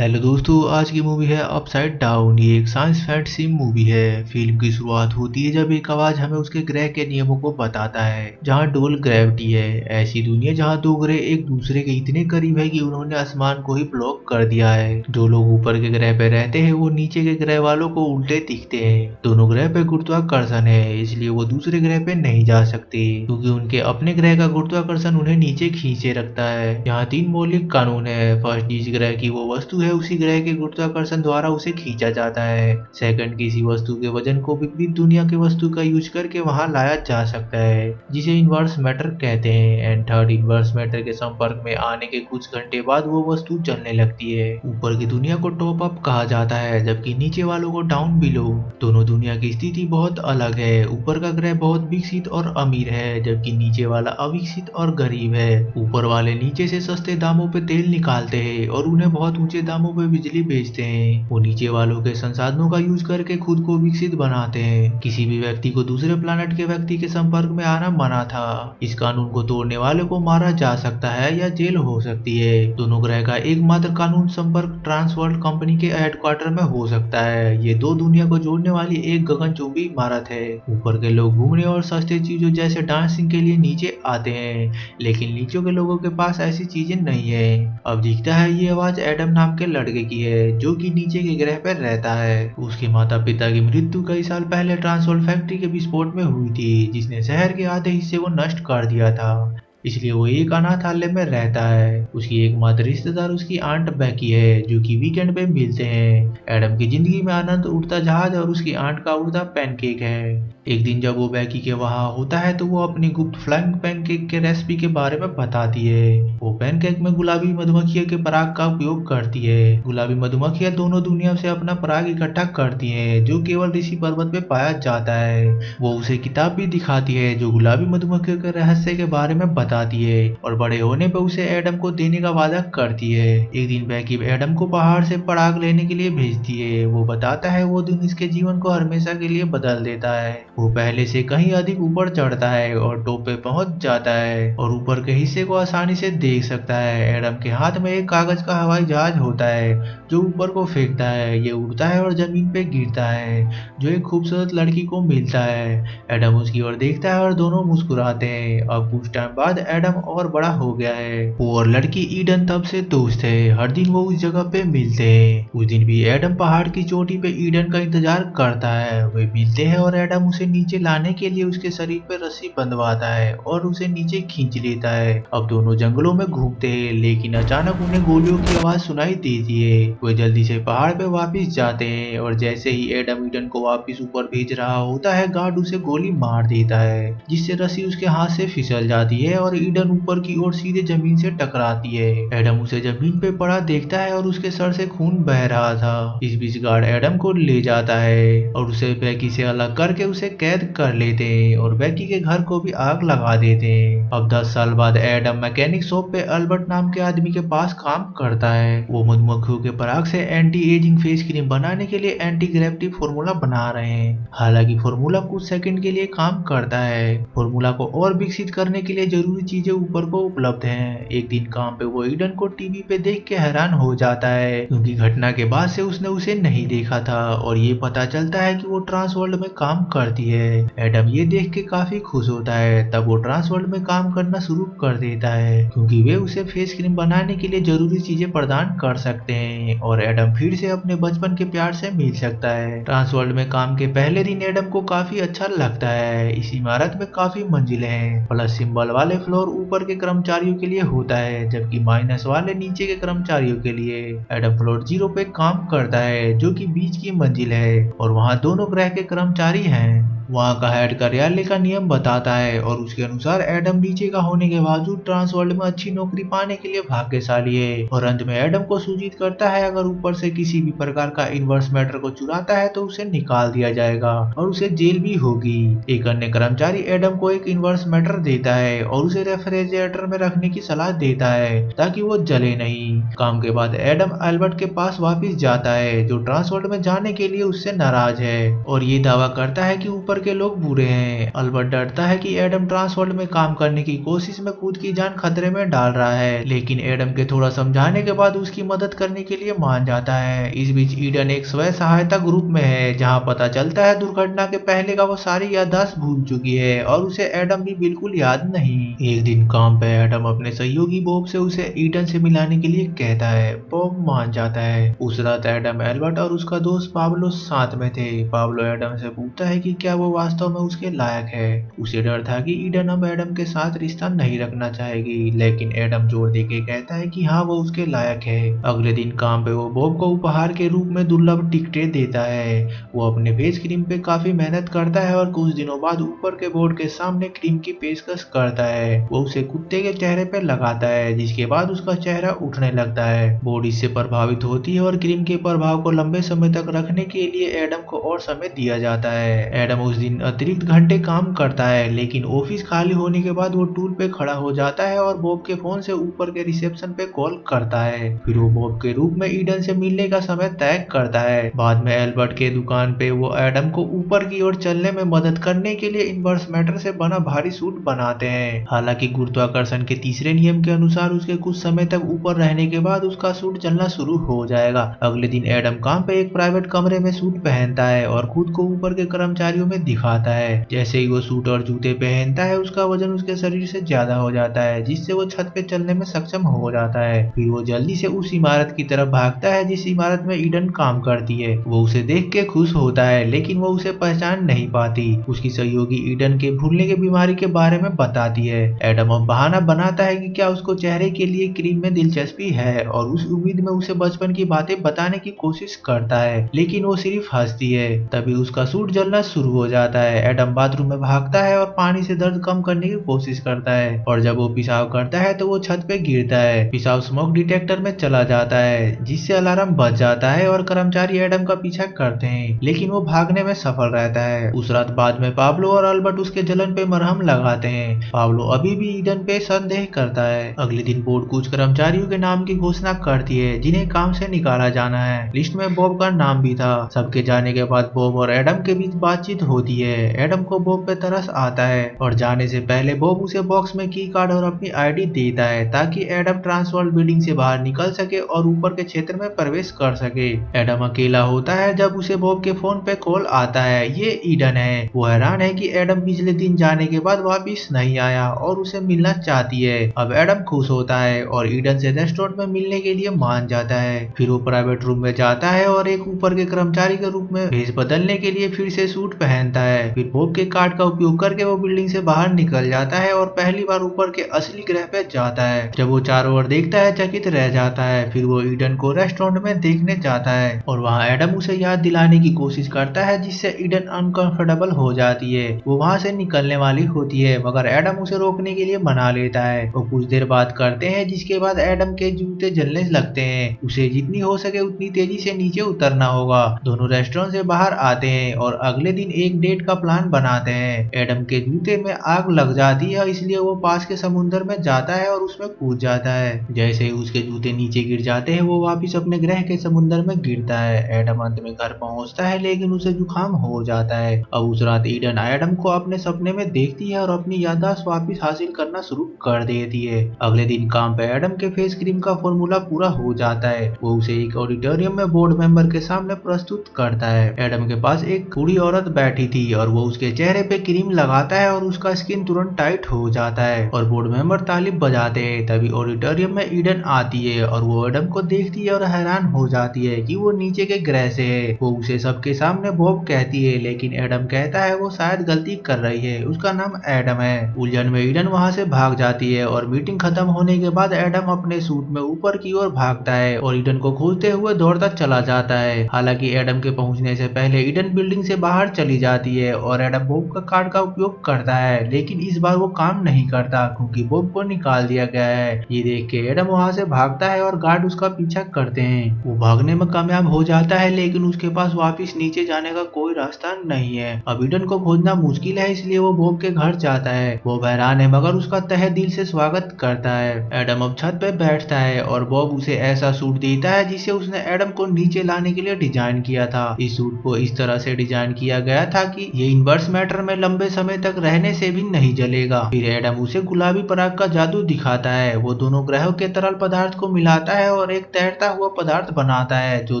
Hello दोस्तों, आज की मूवी है अपसाइड डाउन। ये एक साइंस फैंटेसी मूवी है। फिल्म की शुरुआत होती है जब एक आवाज हमें उसके ग्रह के नियमों को बताता है, जहाँ डोल ग्रेविटी है। ऐसी दुनिया जहाँ दो ग्रह एक दूसरे के इतने करीब है कि उन्होंने आसमान को ही ब्लॉक कर दिया है। जो लोग ऊपर के ग्रह पे रहते हैं वो नीचे के ग्रह वालों को उल्टे दिखते हैं। दोनों ग्रह पे गुरुत्वाकर्षण है, इसलिए वो दूसरे ग्रह पे नहीं जा सकते, क्योंकि उनके अपने ग्रह का गुरुत्वाकर्षण उन्हें नीचे खींचे रखता है। यहाँ 3 मौलिक कानून है। फर्स्ट, जिस ग्रह की वो वस्तु है उसी ग्रह के गुरुत्वाकर्षण द्वारा उसे खींचा जाता है। सेकंड, किसी वस्तु के वजन को विपरीत दुनिया के वस्तु का यूज करके वहां लाया जा सकता है, जिसे इनवर्स मैटर कहते हैं। एंड थर्ड, इनवर्स मैटर के संपर्क में आने के कुछ घंटे बाद वो वस्तु चलने लगती है। ऊपर की दुनिया को टॉप अप कहा जाता है, जबकि नीचे वालों को डाउन बिलो। दोनों दुनिया की स्थिति बहुत अलग है। ऊपर का ग्रह बहुत विकसित और अमीर है, जबकि नीचे वाला अविकसित और गरीब है। ऊपर वाले नीचे से सस्ते दामों पे तेल निकालते हैं और उन्हें बहुत ऊंचे दामों पे बिजली बेचते हैं। वो नीचे वालों के संसाधनों का यूज करके खुद को विकसित बनाते हैं। किसी भी व्यक्ति को दूसरे प्लानट के व्यक्ति के संपर्क में आना मना था। इस कानून को तोड़ने वाले को मारा जा सकता है या जेल हो सकती है। दोनों ग्रह का एकमात्र कानून संपर्क ट्रांसवर्ल्ड कंपनी के हेडक्वार्टर में हो सकता है। ये दो दुनिया को जोड़ने वाली एक गगनचुंबी इमारत है। ऊपर के लोग घूमने और सस्ते चीजों जैसे डांसिंग के लिए नीचे आते हैं, लेकिन नीचे के लोगों के पास ऐसी चीजें नहीं है। अब दिखता है ये आवाज एडम नाम के लड़के की है, जो कि नीचे के ग्रह पर रहता है। उसके माता पिता की मृत्यु कई साल पहले ट्रांसवर्ल्ड फैक्ट्री के विस्फोट में हुई थी, जिसने शहर के आधे हिस्से को नष्ट कर दिया था। इसलिए वो एक अनाथालय में रहता है। उसकी एकमात्र रिश्तेदार उसकी आंट बैकी है, जो कि वीकेंड पे मिलते हैं। एडम की जिंदगी में आनंद उड़ता जहाज और उसकी आंट का उड़ता पैनकेक है। एक दिन जब वो बैकी के वहां होता है तो वो अपनी गुप्त फ्लाइंग पैनकेक के रेसिपी के बारे में बताती है। वो पैनकेक में गुलाबी मधुमक्खियों के पराग का उपयोग करती है। गुलाबी मधुमक्खियां दोनों दुनिया से अपना पराग इकट्ठा करती हैं, जो केवल ऋषि पर्वत पे पाया जाता है। वो उसे किताब भी दिखाती है जो गुलाबी मधुमक्खियों के रहस्य के बारे में बताती है, और बड़े होने पर उसे एडम को देने का वादा करती है। एक दिन बैकी एडम को पहाड़ से पराग लेने के लिए भेजती है। वो बताता है वो दिन इसके जीवन को हमेशा के लिए बदल देता है। वो पहले से कहीं अधिक ऊपर चढ़ता है और टॉप पे पहुंच जाता है और ऊपर के हिस्से को आसानी से देख सकता है। एडम के हाथ में एक कागज का हवाई जहाज होता है जो ऊपर को फेंकता है। ये उड़ता है और जमीन पे गिरता है, जो एक खूबसूरत लड़की को मिलता है। एडम उसकी ओर देखता है और दोनों मुस्कुराते हैं। अब कुछ टाइम बाद एडम और बड़ा हो गया है। वो और लड़की ईडन तब से दोस्त है। हर दिन वो उस जगह पे मिलते हैं। उस दिन भी एडम पहाड़ की चोटी पे ईडन का इंतजार करता है। वे मिलते हैं और एडम उसे नीचे लाने के लिए उसके शरीर पे रस्सी बंधवाता है और उसे नीचे खींच लेता है। अब दोनों जंगलों में घूमते हैं, लेकिन अचानक उन्हें गोलियों की आवाज सुनाई देती है। वे जल्दी से पहाड़ पे वापस जाते हैं और जैसे ही एडम ईडन को वापस ऊपर भेज रहा होता है, गार्ड उसे गोली मार देता है, जिससे रस्सी उसके हाथ से फिसल जाती है और ईडन ऊपर की ओर सीधे जमीन से टकराती है। एडम उसे जमीन पे पड़ा देखता है और उसके सर से खून बह रहा था। इस बीच गार्ड एडम को ले जाता है और उसे बैकी से अलग करके उसे कैद कर लेते हैं और बैकी के घर को भी आग लगा देते हैं। अब 10 साल बाद एडम मैकेनिक शॉप पे अल्बर्ट नाम के आदमी के पास काम करता है। वो मधुमक्खियों के पराग से एंटी एजिंग फेस क्रीम बनाने के लिए एंटी ग्रेविटी फॉर्मूला बना रहे हैं। हालांकि फॉर्मूला कुछ सेकंड के लिए काम करता है। फॉर्मूला को और विकसित करने के लिए जरूरी चीजें ऊपर को उपलब्ध हैं। एक दिन काम पे वो ईडन को टीवी पे देख के हैरान हो जाता है, क्योंकि घटना के बाद से उसने उसे नहीं देखा था और ये पता चलता है कि वो ट्रांस वर्ल्ड में काम करती है। एडम ये देख के काफी खुश होता है। तब वो ट्रांस वर्ल्ड में काम करना शुरू कर देता है, क्योंकि वे उसे फेस क्रीम बनाने के लिए जरूरी चीजें प्रदान कर सकते हैं और एडम फिर से अपने बचपन के प्यार से मिल सकता है। ट्रांस वर्ल्ड में काम के पहले दिन एडम को काफी अच्छा लगता है। इस इमारत में काफी मंजिलें हैं। प्लस सिंबल वाले फ्लोर ऊपर के कर्मचारियों के लिए होता है, जबकि माइनस वाले नीचे के कर्मचारियों के लिए। एडम फ्लोर 0 पे काम करता है, जो कि बीच की मंजिल है और वहाँ दोनों ग्रह के कर्मचारी हैं। वहाँ का हेड कार्यालय का नियम बताता है और उसके अनुसार एडम नीचे का होने के बावजूद ट्रांस वर्ल्ड में अच्छी नौकरी पाने के लिए भाग्यशाली है। और अंत में एडम को सूचित करता है अगर ऊपर से किसी भी प्रकार का इनवर्स मैटर को चुराता है तो उसे निकाल दिया जाएगा और उसे जेल भी होगी। एक अन्य कर्मचारी एडम को एक इनवर्स मैटर देता है और उसे रेफ्रिजरेटर में रखने की सलाह देता है ताकि वो जले नहीं। काम के बाद एडम अल्बर्ट के पास वापस जाता है, जो ट्रांस वर्ल्ड में जाने के लिए उससे नाराज है और ये दावा करता है कि ऊपर ऊपर के लोग बुरे हैं। अल्बर्ट डरता है कि एडम ट्रांस वर्ल्ड में काम करने की कोशिश में खुद की जान खतरे में डाल रहा है, लेकिन एडम के थोड़ा समझाने के बाद उसकी मदद करने के लिए मान जाता है। इस बीच ईडन एक स्वयं सहायता ग्रुप में है, जहाँ पता चलता है दुर्घटना के पहले का वो सारी याददाश्त भूल चुकी है और उसे एडम भी बिल्कुल याद नहीं। एक दिन काम पे एडम अपने सहयोगी बॉब से उसे ईडन से मिलाने के लिए कहता है। बॉब मान जाता है। उस रात एडम, एल्बर्ट और उसका दोस्त पाब्लो साथ में थे। पाब्लो एडम से पूछता है कि क्या वो वास्तव में उसके लायक है। उसे डर था कि ईडन अब एडम के साथ रिश्ता नहीं रखना चाहेगी, लेकिन एडम जोर देके कहता है कि हाँ, वो उसके लायक है। अगले दिन काम पे वो बॉब को उपहार के रूप में दुर्लभ टिकटें देता है। वो अपने फेस क्रीम पे काफी मेहनत करता है और कुछ दिनों बाद ऊपर के बोर्ड के सामने क्रीम की पेशकश करता है। वो उसे कुत्ते के चेहरे पे लगाता है, जिसके बाद उसका चेहरा उठने लगता है। बोर्ड इससे प्रभावित होती है और क्रीम के प्रभाव को लंबे समय तक रखने के लिए एडम को और समय दिया जाता है। एडम उस दिन अतिरिक्त घंटे काम करता है, लेकिन ऑफिस खाली होने के बाद वो टूल पे खड़ा हो जाता है और बॉब के फोन से ऊपर के रिसेप्शन पे कॉल करता है। फिर वो बॉब के रूप में ईडन से मिलने का समय तय करता है। बाद में एल्बर्ट के दुकान पे वो एडम को ऊपर की ओर चलने में मदद करने के लिए इनवर्स मैटर से बना भारी सूट बनाते हैं। हालांकि गुरुत्वाकर्षण के तीसरे नियम के अनुसार उसके कुछ समय तक ऊपर रहने के बाद उसका सूट चलना शुरू हो जाएगा। अगले दिन एडम काम पे एक प्राइवेट कमरे में सूट पहनता है और खुद को ऊपर के कर्मचारियों में दिखाता है। जैसे ही वो सूट और जूते पहनता है, उसका वजन उसके शरीर से ज्यादा हो जाता है, जिससे वो छत पे चलने में सक्षम हो जाता है। फिर वो जल्दी से उस इमारत की तरफ भागता है जिस इमारत में ईडन काम करती है। वो उसे देख के खुश होता है, लेकिन वो उसे पहचान नहीं पाती। उसकी सहयोगी ईडन के भूलने की बीमारी के बारे में बताती है। एडम अब बहाना बनाता है कि क्या उसको चेहरे के लिए क्रीम में दिलचस्पी है और उस उम्मीद में उसे बचपन की बातें बताने की कोशिश करता है, लेकिन वो सिर्फ हंसती है। तभी उसका सूट जलना शुरू हो जाता है। एडम बाथरूम में भागता है और पानी से दर्द कम करने की कोशिश करता है, और जब वो पेशाब करता है तो वो छत पे गिरता है। पेशाब स्मोक डिटेक्टर में चला जाता है, जिससे अलार्म बज जाता है और कर्मचारी एडम का पीछा करते हैं, लेकिन वो भागने में सफल रहता है। उस रात बाद में पाब्लो और अल्बर्ट उसके जलन पे मरहम लगाते हैं। पाब्लो अभी भी ईडन पे संदेह करता है। अगले दिन बोर्ड कुछ कर्मचारियों के नाम की घोषणा करती है जिन्हें काम से निकाला जाना है। लिस्ट में बॉब का नाम भी था। सबके जाने के बाद बॉब और एडम के बीच बातचीत होती है। एडम को बॉब पे तरस आता है और जाने से पहले बॉब उसे बॉक्स में की कार्ड और अपनी आईडी देता है, ताकि एडम ट्रांसवर्ल्ड बिल्डिंग से बाहर निकल सके और ऊपर के क्षेत्र में प्रवेश कर सके। एडम अकेला होता है जब उसे बॉब के फोन पे कॉल आता है। ये ईडन है। वो हैरान है कि एडम पिछले दिन जाने के बाद वापिस नहीं आया और उसे मिलना चाहती है। अब एडम खुश होता है और ईडन से रेस्टोरेंट में मिलने के लिए मान जाता है। फिर वो प्राइवेट रूम में जाता है और एक ऊपर के कर्मचारी के रूप में भेष बदलने के लिए फिर से सूट पहनता है। फिर बॉब के कार्ड का उपयोग करके वो बिल्डिंग से बाहर निकल जाता है और पहली बार ऊपर के असली ग्रह पे जाता है। जब वो चारों ओर देखता है, चकित रह जाता है। फिर वो ईडन को रेस्टोरेंट में देखने जाता है और वहाँ एडम उसे याद दिलाने की कोशिश करता है, जिससे ईडन अनकंफर्टेबल हो जाती है। वो वहाँ से निकलने वाली होती है, मगर एडम उसे रोकने के लिए मना लेता है। वो कुछ देर बात करते हैं, जिसके बाद एडम के जूते जलने लगते हैं। उसे जितनी हो सके उतनी तेजी से नीचे उतरना होगा। दोनों रेस्टोरेंट से बाहर आते हैं और अगले दिन एक डेट का प्लान बनाते हैं। एडम के जूते में आग लग जाती है, इसलिए वो पास के समुद्र में जाता है और उसमें कूद जाता है। जैसे ही उसके जूते नीचे गिर जाते हैं, वो वापिस अपने ग्रह के समुद्र में गिरता है। एडम अंत में घर पहुंचता है, लेकिन उसे जुकाम हो जाता है। अब उस रात ईडन एडम को अपने सपने में देखती है और अपनी याददाश्त वापिस हासिल करना शुरू कर देती है। अगले दिन काम पे एडम के फेस क्रीम का फॉर्मूला पूरा हो जाता है। वो उसे एक ऑडिटोरियम में बोर्ड मेंबर के सामने प्रस्तुत करता है। एडम के पास एक बूढ़ी औरत बैठी थी और वो उसके चेहरे पे क्रीम लगाता है और उसका स्किन तुरंत टाइट हो जाता है और बोर्ड मेंबर ताली बजाते हैं। तभी ऑडिटोरियम में ईडन आती है और वो एडम को देखती है और हैरान हो जाती है कि वो नीचे के ग्रह से है। वो उसे सबके सामने बॉब कहती है, लेकिन एडम कहता है वो शायद गलती कर रही है, उसका नाम एडम है। उलझन में ईडन वहाँ से भाग जाती है और मीटिंग खत्म होने के बाद एडम अपने सूट में ऊपर की ओर भागता है और ईडन को खोजते हुए दौड़ता चला जाता है। हालांकि एडम के पहुंचने से पहले ईडन बिल्डिंग से बाहर चली जाती है और एडम बॉब का कार्ड का उपयोग करता है, लेकिन इस बार वो काम नहीं करता क्योंकि बॉब को निकाल दिया गया है। ये देख के एडम वहाँ से भागता है और गार्ड उसका पीछा करते हैं। वो भागने में कामयाब हो जाता है, लेकिन उसके पास वापिस नीचे जाने का कोई रास्ता नहीं है। अब ईडन को खोजना मुश्किल है, इसलिए वो बॉब के घर जाता है। वो हैरान है, मगर उसका तहे दिल से स्वागत करता है। एडम अब छत पे बैठता है और बॉब उसे ऐसा सूट देता है जिसे उसने एडम को नीचे लाने के लिए डिजाइन किया था। इस सूट को इस तरह से डिजाइन किया गया था कि ये इनवर्स मैटर में लंबे समय तक रहने से भी नहीं जलेगा। फिर एडम उसे गुलाबी पराग का जादू दिखाता है। वो दोनों ग्रहों के तरल पदार्थ को मिलाता है और एक तैरता हुआ पदार्थ बनाता है जो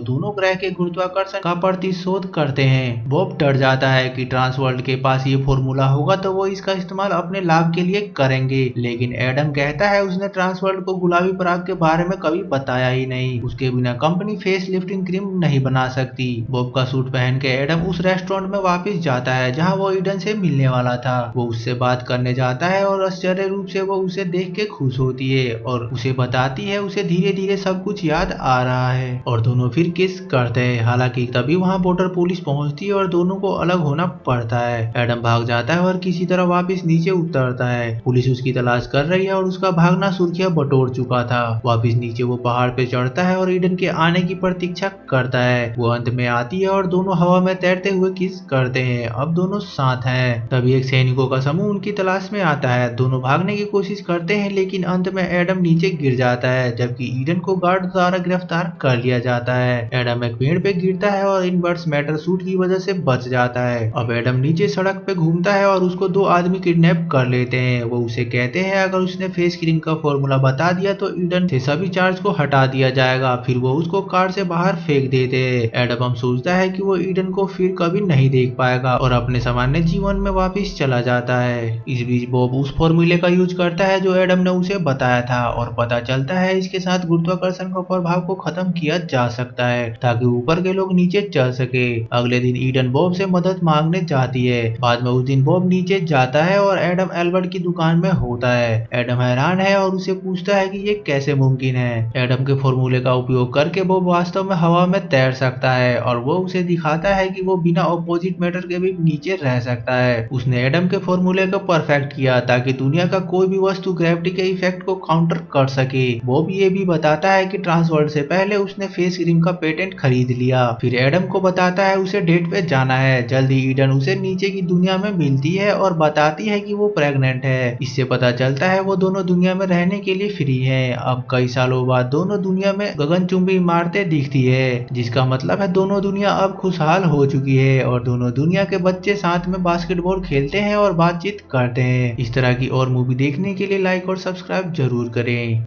दोनों ग्रह के गुरुत्वाकर्षण का प्रतिशोध करते हैं। बॉब डर जाता है कि ट्रांसवर्ल्ड के पास ये फॉर्मूला होगा तो वो इसका इस्तेमाल अपने लाभ के लिए करेंगे, लेकिन एडम कहता है उसने ट्रांसवर्ल्ड को गुलाबी पराग के बारे में कभी बताया ही नहीं। उसके बिना कंपनी फेस लिफ्टिंग क्रीम नहीं बना सकती। बॉब का सूट पहन के एडम उस रेस्टोरेंट में वापस जाता है जहाँ वो ईडन से मिलने वाला था। वो उससे बात करने जाता है और आश्चर्य रूप से वो उसे देख के खुश होती है और उसे बताती है उसे धीरे धीरे सब कुछ याद आ रहा है और दोनों फिर किस करते हैं। हालांकि तभी वहाँ बॉर्डर पुलिस पहुंचती है और दोनों को अलग होना पड़ता है। एडम भाग जाता है और किसी तरह वापस नीचे उतरता है। पुलिस उसकी तलाश कर रही है और उसका भागना सुर्खियां बटोर चुका था। वापस नीचे वो पहाड़ पे चढ़ता है और ईडन के आने की प्रतीक्षा करता है। वो अंत में आती है और दोनों हवा में तैरते हुए किस करते हैं। अब दोनों साथ हैं। तभी एक सैनिकों का समूह उनकी तलाश में आता है। दोनों भागने की कोशिश करते हैं लेकिन अंत में एडम नीचे गिर जाता है जबकि ईडन को गार्ड द्वारा गिरफ्तार कर लिया जाता है। एडम एक पेड़ पे गिरता है और इनवर्स मैटर सूट की वजह से बच जाता है। अब एडम नीचे सड़क पे घूमता है और उसको दो आदमी किडनैप कर लेते हैं। वो उसे कहते हैं अगर उसने फेस क्रीम का फॉर्मूला बता दिया तो ईडन से सभी चार्ज को हटा दिया जाएगा। फिर वो उसको कार से बाहर फेंक देते हैं। एडम सोचता है कि वो ईडन को फिर कभी नहीं देख पाएगा और अपने सामान्य जीवन में वापस चला जाता है। इस बीच बॉब उस फॉर्मूले का यूज करता है जो एडम ने उसे बताया था और पता चलता है इसके साथ गुरुत्वाकर्षण का प्रभाव को खत्म किया जा सकता है ताकि ऊपर के लोग नीचे चल सके। अगले दिन ईडन बॉब से मदद मांगने जाती है। बाद में उस दिन बॉब नीचे जाता है और एडम एल्बर्ट की दुकान में होता है। एडम हैरान है और उसे पूछता है कि ये कैसे मुमकिन है। एडम के फॉर्मूले का उपयोग करके बॉब वास्तव में हवा में तैर सकता है और वो उसे दिखाता है कि वो बिना ऑपोजिट मैटर के भी नीचे रह सकता है। उसने एडम के फॉर्मूले को परफेक्ट किया ताकि दुनिया का कोई भी वस्तु ग्रेविटी के इफेक्ट को काउंटर कर सके। बॉब ये भी बताता है कि ट्रांसवर्ल्ड से पहले उसने फेस क्रीम का पेटेंट खरीद लिया। फिर एडम को बताता है उसे डेट पे जाना है। जल्दी ईडन उसे नीचे की दुनिया में मिलती है और बताती है कि वो प्रेग्नेंट है। इससे पता चलता है वो दोनों दुनिया में रहने के लिए फ्री है। अब कई सालों बाद दोनों दुनिया में गगनचुंबी इमारतें दिखती है जिसका मतलब है दोनों दुनिया अब खुशहाल हो चुकी है और दोनों दुनिया के बच्चे साथ में बास्केटबॉल खेलते हैं और बातचीत करते हैं। इस तरह की और मूवी देखने के लिए लाइक और सब्सक्राइब जरूर करें।